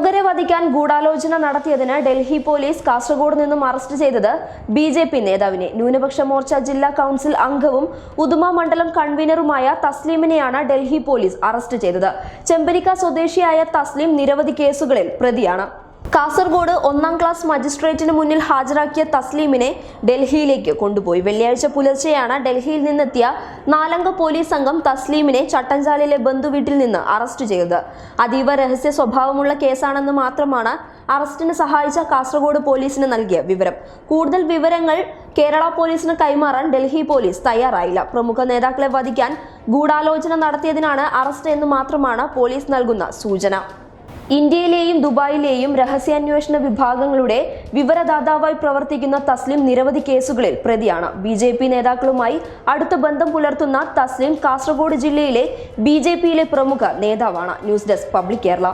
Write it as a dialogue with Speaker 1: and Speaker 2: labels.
Speaker 1: പ്രമുഖരെ വധിക്കാൻ ഗൂഢാലോചന നടത്തിയതിന് ഡൽഹി പോലീസ് കാസർഗോഡ് നിന്നും അറസ്റ്റ് ചെയ്തത് ബിജെപി നേതാവിനെ. ന്യൂനപക്ഷ മോർച്ച ജില്ലാ കൗൺസിൽ അംഗവും ഉദുമ മണ്ഡലം കൺവീനറുമായ തസ്ലീമിനെയാണ് ഡൽഹി പോലീസ് അറസ്റ്റ് ചെയ്തത്. ചെമ്പരിക്ക സ്വദേശിയായ തസ്ലീം നിരവധി കേസുകളിൽ പ്രതിയാണ്. കാസർഗോഡ് 1ാം ക്ലാസ് മജിസ്ട്രേറ്റിന് മുന്നിൽ ഹാജരാക്കിയ തസ്ലീമിനെ ഡൽഹിയിലേക്ക് കൊണ്ടുപോയി. വെള്ളിയാഴ്ച പുലർച്ചെയാണ് ഡൽഹിയിൽ നിന്നെത്തിയ 4-അംഗ പോലീസ് സംഘം തസ്ലീമിനെ ചട്ടഞ്ചാലിലെ ബന്ധുവീട്ടിൽ നിന്ന് അറസ്റ്റ് ചെയ്തത്. അതീവ രഹസ്യ സ്വഭാവമുള്ള കേസാണെന്ന് മാത്രമാണ് അറസ്റ്റിന് സഹായിച്ച കാസർഗോഡ് പോലീസിന് നൽകിയ വിവരം. കൂടുതൽ വിവരങ്ങൾ കേരള പോലീസിന് കൈമാറാൻ ഡൽഹി പോലീസ് തയ്യാറായില്ല. പ്രമുഖ നേതാക്കളെ വധിക്കാൻ ഗൂഢാലോചന നടത്തിയതിനാണ് അറസ്റ്റ് എന്ന് മാത്രമാണ് പോലീസ് നൽകുന്ന സൂചന. ഇന്ത്യയിലെയും ദുബായിലെയും രഹസ്യാന്വേഷണ വിഭാഗങ്ങളുടെ വിവരദാതാവായി പ്രവർത്തിക്കുന്ന തസ്ലീം നിരവധി കേസുകളിൽ പ്രതിയാണ്. ബിജെപി നേതാക്കളുമായി അടുത്ത ബന്ധം പുലർത്തുന്ന തസ്ലീം കാസർഗോഡ് ജില്ലയിലെ ബിജെപിയിലെ പ്രമുഖ നേതാവാണ്. News desk public Kerala.